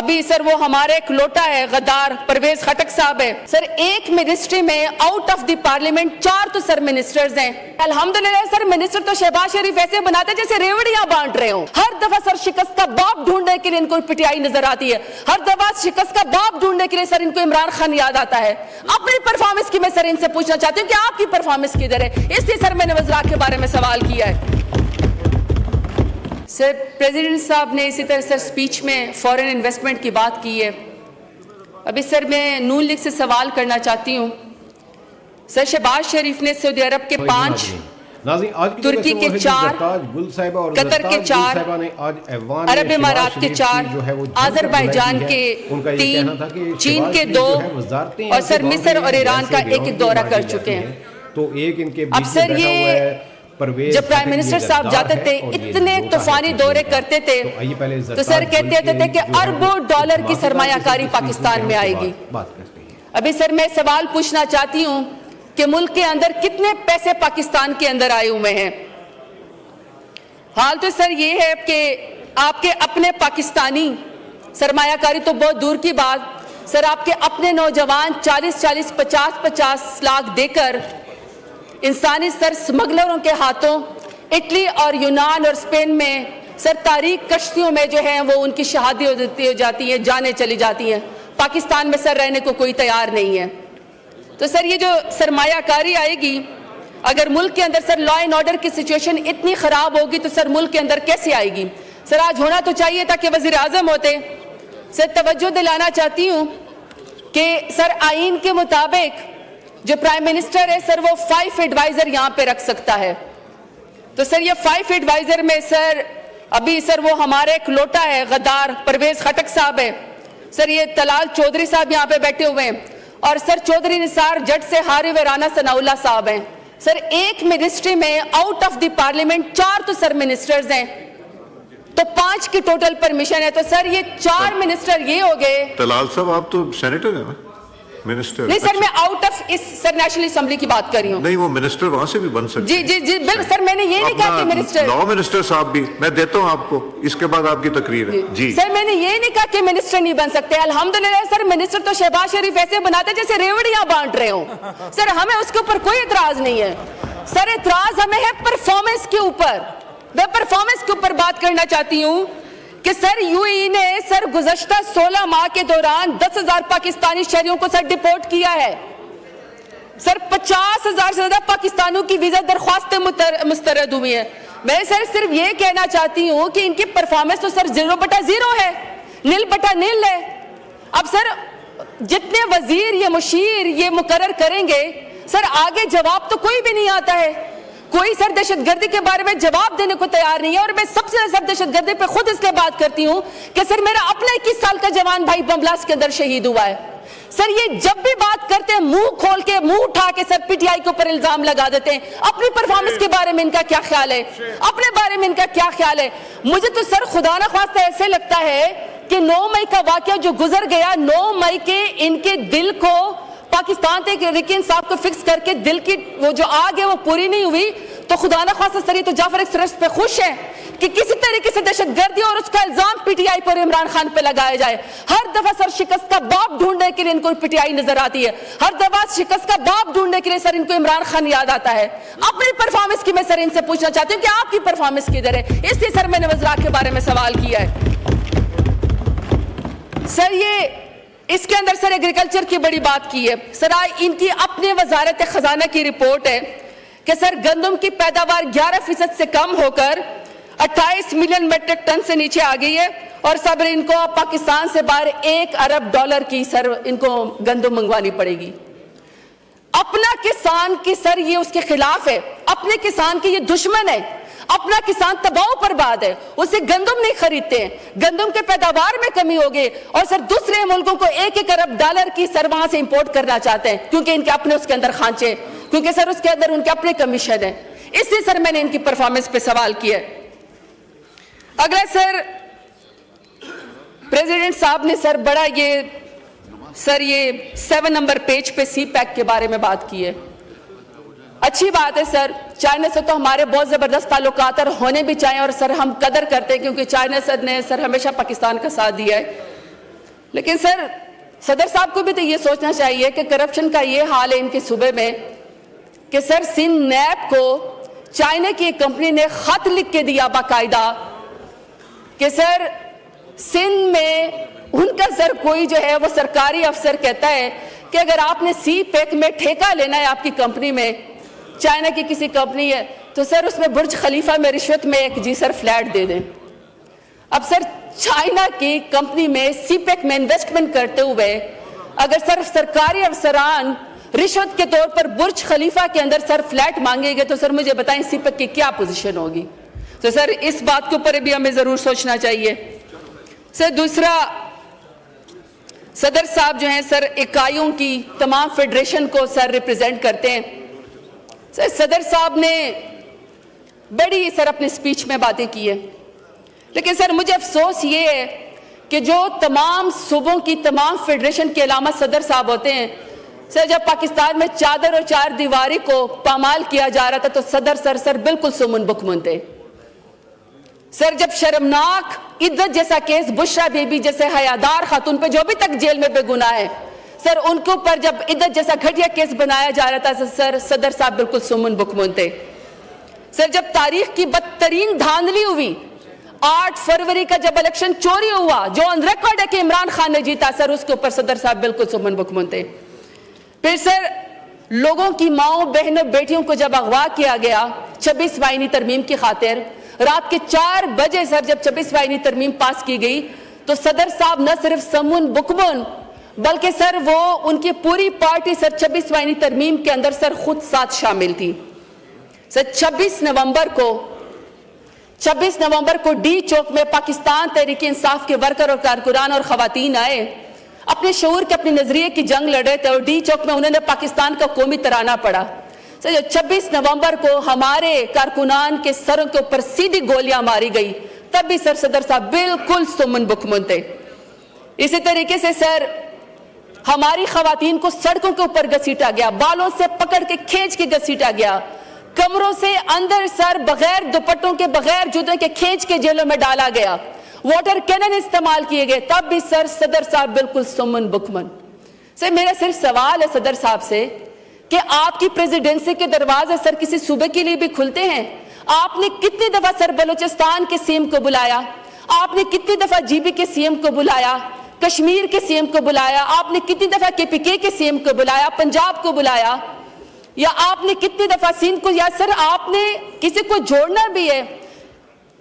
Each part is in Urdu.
ابھی سر وہ ہمارے ایک لوٹا ہے غدار پرویز خٹک صاحب ہے سر، ایک منسٹری میں آؤٹ آف دی پارلیمنٹ 4 تو سر منسٹرز ہیں۔ الحمدللہ سر منسٹر تو شہباز شریف ایسے بناتے جیسے ریوڑیاں بانٹ رہے ہوں۔ ہر دفعہ سر شکست کا باپ ڈھونڈنے کے لیے ان کو پی آئی نظر آتی ہے، ہر دفعہ شکست کا باپ ڈھونڈنے کے لیے سر ان کو عمران خان یاد آتا ہے۔ اپنی پرفارمنس کی میں سر ان سے پوچھنا چاہتی ہوں کہ آپ کی پرفارمنس کدھر ہے؟ اس لیے سر میں نے وزراء کے بارے میں سوال کیا ہے۔ سر پریزیڈنٹ صاحب نے اسی طرح سر سپیچ میں فورن انویسٹمنٹ کی بات کی ہے۔ ابھی سر میں نون لیگ سے سوال کرنا چاہتی ہوں۔ سر شہباز شریف نے سعودی عرب کے 5، ترکی کے 4، قطر کے 4، عرب امارات کے 4، آذربائیجان کے 3، چین کے 2 اور سر مصر اور ایران کا 1 دورہ کر چکے ہیں۔ اب سر یہ جب پرائم منسٹر صاحب جاتے تھے اتنے طوفانی دورے کرتے تھے تو سر کہتے تھے کہ اربوں ڈالر کی سرمایہ کاری پاکستان میں آئے گی۔ ابھی سر میں سوال پوچھنا چاہتی ہوں کہ ملک کے اندر کتنے پیسے پاکستان کے اندر آئے ہوئے ہیں؟ حال تو سر یہ ہے کہ آپ کے اپنے پاکستانی سرمایہ کاری تو بہت دور کی بات، سر آپ کے اپنے نوجوان 40-40 50-50 لاکھ دے کر انسانی سر سمگلروں کے ہاتھوں اٹلی اور یونان اور اسپین میں سر تاریخ کشتیوں میں جو ہیں وہ ان کی شہادی ہو جاتی ہے، جانیں چلی جاتی ہیں۔ پاکستان میں سر رہنے کو کوئی تیار نہیں ہے۔ تو سر یہ جو سرمایہ کاری آئے گی، اگر ملک کے اندر سر لا اینڈ آرڈر کی سچویشن اتنی خراب ہوگی تو سر ملک کے اندر کیسے آئے گی؟ سر آج ہونا تو چاہیے تھا کہ وزیر اعظم ہوتے۔ سر توجہ دلانا چاہتی ہوں کہ سر آئین کے مطابق جو پرائم منسٹر ہے سر وہ 5 ایڈوائزر یہاں پہ رکھ سکتا ہے۔ تو سر یہ 5 ایڈوائزر میں سر ابھی سر وہ ہمارے ایک لوٹا ہے غدار پرویز خٹک صاحب ہے سر، یہ طلال چودھری صاحب یہاں پہ بیٹھے ہوئے ہیں، اور سر چودھری نثار جٹ سے ہاری ویرانہ ثناء اللہ صاحب ہیں۔ سر ایک منسٹری میں آؤٹ آف دی پارلیمنٹ 4 تو سر منسٹرز ہیں، تو 5 کی ٹوٹل پرمیشن ہے، تو سر یہ 4 منسٹر یہ ہو گئے۔ طلال صاحب آپ تو سینیٹر ہیں نا، منسٹر؟ نہیں سر میں آؤٹ آف اس سر نیشنل اسمبلی کی بات کر رہی ہوں۔ نہیں وہ منسٹر وہاں سے بھی بن سکتے جی جی جی بالکل سر، میں نے یہ نہیں کہا کہ منسٹر لا منسٹر صاحب بھی میں دیتا ہوں آپ کو، اس کے بعد آپ کی تقریر ہے۔ جی سر میں نے یہ نہیں کہا کہ منسٹر نہیں بن سکتے۔ الحمدللہ سر منسٹر تو شہباز شریف ایسے بناتے جیسے ریوڑیاں بانٹ رہے ہوں۔ سر ہمیں اس کے اوپر کوئی اعتراض نہیں ہے، سر اعتراض ہمیں ہے پرفارمنس کے اوپر۔ میں پرفارمنس کے اوپر بات کرنا چاہتی ہوں کہ سر یو ای نے سر گزشتہ 16 ماہ کے دوران 10,000 پاکستانی شہریوں کو سر ڈیپورٹ کیا ہے۔ سر 50,000 سے زیادہ پاکستانیوں کی ویزا درخواستیں مسترد ہوئی ہیں۔ میں سر صرف یہ کہنا چاہتی ہوں کہ ان کی پرفارمنس تو سر 0/0 ہے، 0/0 ہے۔ اب سر جتنے وزیر یہ مشیر یہ مقرر کریں گے سر آگے جواب تو کوئی بھی نہیں آتا ہے، کوئی سر دہشت گردی کے بارے میں جواب دینے کو تیار نہیں ہے۔ اور میں سب سے زیادہ دہشت گردی پہ خود اس لیے بات کرتی ہوں کہ سر میرا اپنا 21 سال کا جوان بھائی بم بلاسٹ کے اندر شہید ہوا ہے۔ سر یہ جب بھی بات کرتے ہیں منہ کھول کے منہ اٹھا کے سر پی ٹی آئی کے اوپر الزام لگا دیتے ہیں۔ اپنی پرفارمنس کے بارے میں ان کا کیا خیال ہے؟ اپنے بارے میں ان کا کیا خیال ہے؟ مجھے تو سر خدا نہ خواستہ ایسے لگتا ہے کہ 9 مئی کا واقعہ جو گزر گیا، 9 مئی کے ان کے دل کو پاکستان تک رکن صاحب کو فکس کر کے دل کی وہ جو آگ ہے وہ پوری نہیں ہوئی، تو خدا نہ خواستہ سر یہ تو جعفر ایکسپریس پہ خوش ہیں کہ کسی طریقے سے دہشت گردی اور اس کا الزام پی ٹی آئی پر عمران خان پہ لگایا جائے۔ ہر دفعہ سر شکست کا باپ ڈھونڈنے کے لیے ان کو پی ٹی آئی نظر آتی ہے، ہر دفعہ شکست کا باپ ڈھونڈنے کے لیے سر ان کو عمران خان یاد آتا ہے۔ اپنی پرفارمنس کی میں سر ان سے پوچھنا چاہتی ہوں کہ آپ کی پرفارمنس کدھر ہے؟ اس لیے سر میں نے وزراء کے بارے میں سوال کیا ہے۔ سر یہ اس کے اندر سر ایگریکلچر کی بڑی بات کی ہے۔ سر ان کی اپنے وزارت خزانہ کی رپورٹ ہے کہ سر گندم کی پیداوار 11% سے کم ہو کر 28 ملین میٹرک ٹن سے نیچے آ گئی ہے، اور سب ان کو پاکستان سے باہر $1 ارب کی سر ان کو گندم منگوانی پڑے گی۔ اپنا کسان کی سر یہ اس کے خلاف ہے، اپنے کسان کی یہ دشمن ہے، اپنا کسان تباہ و برباد ہے، اسے گندم نہیں خریدتے ہیں، گندم کے پیداوار میں کمی ہوگی، اور سر دوسرے ملکوں کو $1 ارب کی سر وہاں سے امپورٹ کرنا چاہتے ہیں کیونکہ ان کے اپنے اس کے اندر خانچے، کیونکہ سر اس کے اندر ان کے اپنے کمیشن ہیں۔ اس لیے سر میں نے ان کی پرفارمنس پہ سوال کیا ہے۔ اگلا سر پریزیڈنٹ صاحب نے سر بڑا یہ 7 نمبر پیج پہ سی پیک کے بارے میں بات کی ہے۔ اچھی بات ہے سر، چائنا سے تو ہمارے بہت زبردست تعلقات اور ہونے بھی چاہیے، اور سر ہم قدر کرتے ہیں کیونکہ چائنا سے نے سر ہمیشہ پاکستان کا ساتھ دیا ہے۔ لیکن سر صدر صاحب کو بھی تو یہ سوچنا چاہیے کہ کرپشن کا یہ حال ہے ان کے صوبے میں کہ سر سندھ نیب کو چائنا کی ایک کمپنی نے خط لکھ کے دیا باقاعدہ کہ سر سندھ میں ان کا سر کوئی جو ہے وہ سرکاری افسر کہتا ہے کہ اگر آپ نے سی پیک میں ٹھیکہ لینا ہے آپ کی کمپنی میں، چائنا کی کسی کمپنی ہے، تو سر اس میں برج خلیفہ میں رشوت میں ایک جی سر فلیٹ دے دیں۔ اب سر چائنا کی کمپنی میں سی پیک میں انویسٹمنٹ کرتے ہوئے اگر سر سرکاری افسران رشوت کے طور پر برج خلیفہ کے اندر سر فلیٹ مانگیں گے تو سر مجھے بتائیں سی پیک کی کیا پوزیشن ہوگی؟ تو سر اس بات کے اوپر بھی ہمیں ضرور سوچنا چاہیے۔ سر دوسرا، صدر صاحب جو ہیں سر اکائیوں کی تمام فیڈریشن کو سر ریپریزنٹ کرتے ہیں۔ سر صدر صاحب نے بڑی سر اپنے سپیچ میں باتیں کی ہیں، لیکن سر مجھے افسوس یہ ہے کہ جو تمام صوبوں کی تمام فیڈریشن کے علامہ صدر صاحب ہوتے ہیں، سر جب پاکستان میں چادر اور چار دیواری کو پامال کیا جا رہا تھا تو صدر سر بالکل سمن بکمن تھے۔ سر جب شرمناک عدت جیسا کیس بشرا بی بی جیسے حیادار خاتون پہ جو ابھی تک جیل میں بے گناہ ہے، سر ان کے اوپر جب عدت جیسا گھٹیا کیس بنایا جا رہا تھا سر صدر صاحب بالکل سمن بکمن تھے۔ سر جب تاریخ کی بدترین دھاندلی ہوئی، 8 فروری کا جب الیکشن چوری ہوا جو آن ریکارڈ ہے کہ عمران خان نے جیتا، سر اس کے اوپر صدر صاحب بالکل سمن بکمن تھے۔ پھر سر لوگوں کی ماؤں بہنوں بیٹیوں کو جب اغوا کیا گیا 26 آئینی ترمیم کی خاطر، رات کے 4 بجے سر جب 26 آئینی ترمیم پاس کی گئی تو صدر صاحب نہ صرف سمن بکمن بلکہ سر وہ ان کی پوری پارٹی سر 26 آئینی ترمیم کے اندر سر خود ساتھ شامل تھی۔ سر 26 نومبر کو ڈی چوک میں پاکستان تحریک انصاف کے ورکر اور کارکنان اور خواتین آئے، اپنے شعور کے اپنے نظریے کی جنگ لڑے تھے اور ڈی چوک میں انہوں نے پاکستان کا قومی ترانہ پڑھا۔ سر 26 نومبر کو ہمارے کارکنان کے سروں کے اوپر سیدھی گولیاں ماری گئی، تب بھی سر صدر صاحب بالکل سمن بکمن تھے۔ اسی طریقے سے سر ہماری خواتین کو سڑکوں کے اوپر گھسیٹا گیا، بالوں سے پکڑ کے کھینچ کے گھسیٹا گیا، کمروں سے اندر سر بغیر دوپٹوں کے بغیر جوتے کے کھینچ کے جیلوں میں ڈالا گیا، واٹر کینن استعمال کیے گئے، تب بھی سر صدر صاحب بالکل سمن بکمن۔ سر میرا صرف سوال ہے صدر صاحب سے کہ آپ کی پریزیڈنسی کے دروازے سر کسی صوبے کے لیے بھی کھلتے ہیں؟ آپ نے کتنی دفعہ سر بلوچستان کے سی ایم کو بلایا؟ آپ نے کتنی دفعہ جی بی کے سی ایم کو بلایا؟ کشمیر کے سی ایم کو بلایا؟ آپ نے کتنی دفعہ کے پی کے سی ایم کو بلایا؟ پنجاب کو بلایا؟ یا آپ نے کتنی دفعہ سندھ کو؟ یا سر آپ نے کسی کو جوڑنا بھی ہے؟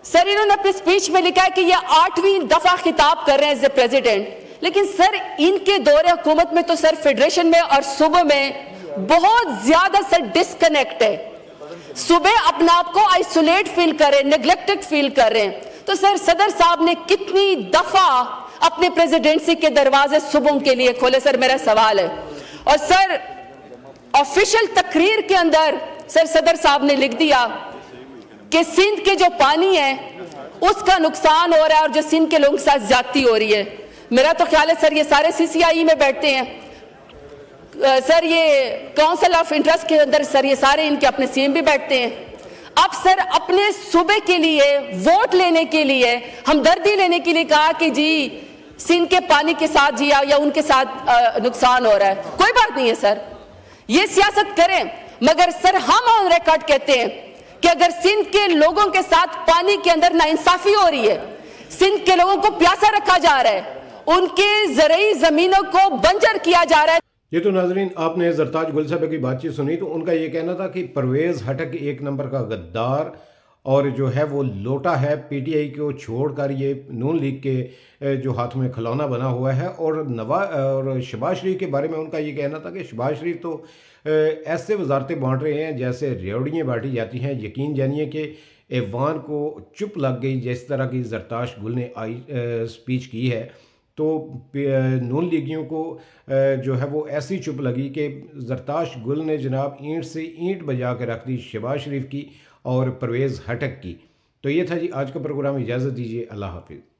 سر انہوں نے اپنے سپیچ میں لکھا ہے کہ یہ 8ویں دفعہ خطاب کر رہے ہیں ایز اے پریزیڈنٹ، لیکن سر ان کے دور حکومت میں تو سر فیڈریشن میں اور صوبوں میں بہت زیادہ سر ڈسکنیکٹ ہے، صوبے اپنا آپ کو آئسولیٹ فیل کر رہے ہیں، نیگلیکٹڈ فیل کر رہے ہیں۔ تو سر صدر صاحب نے کتنی دفعہ اپنے پریزیڈنسی کے دروازے صوبوں کے لیے کھولے؟ سر میرا سوال ہے۔ اور سر آفیشل تقریر کے اندر سر صدر صاحب نے لکھ دیا کہ سندھ کے جو پانی ہے اس کا نقصان ہو رہا ہے اور جو سندھ کے لوگوں کے ساتھ زیادتی ہو رہی ہے۔ میرا تو خیال ہے سر یہ سارے سی سی آئی میں بیٹھتے ہیں، سر یہ کونسل آف انٹرسٹ کے اندر سر یہ سارے ان کے اپنے سی ایم بھی بیٹھتے ہیں۔ اب سر اپنے صوبے کے لیے ووٹ لینے کے لیے ہمدردی لینے کے لیے کہا کہ جی سندھ کے پانی کے ساتھ جی یا ان کے ساتھ نقصان ہو رہا ہے، کوئی بات نہیں ہے سر، یہ سیاست کریں، مگر سر ہم آن ریکارڈ کہتے ہیں کہ اگر سندھ کے لوگوں کے ساتھ پانی کے اندر ناانصافی ہو رہی ہے، سندھ کے لوگوں کو پیاسا رکھا جا رہا ہے، ان کے زرعی زمینوں کو بنجر کیا جا رہا ہے۔ یہ تو ناظرین آپ نے زرتاج گل صاحب کی بات چیت سنی، تو ان کا یہ کہنا تھا کہ پرویز ہٹک 1 نمبر کا غدار اور جو ہے وہ لوٹا ہے، پی ٹی آئی کو چھوڑ کر یہ نون لیگ کے جو ہاتھوں میں کھلونا بنا ہوا ہے۔ اور شہباز شریف کے بارے میں ان کا یہ کہنا تھا کہ شہباز شریف تو ایسے وزارتیں بانٹ رہے ہیں جیسے ریوڑیاں بانٹی جاتی ہیں۔ یقین جانیے کہ ایوان کو چپ لگ گئی جس طرح کی زرتاج گل نے سپیچ کی ہے، تو نون لیگیوں کو جو ہے وہ ایسی چپ لگی کہ زرتاج گل نے جناب اینٹ سے اینٹ بجا کے رکھ دی شہباز شریف کی اور پرویز ہٹک کی۔ تو یہ تھا جی آج کا پروگرام، اجازت دیجیے، اللہ حافظ۔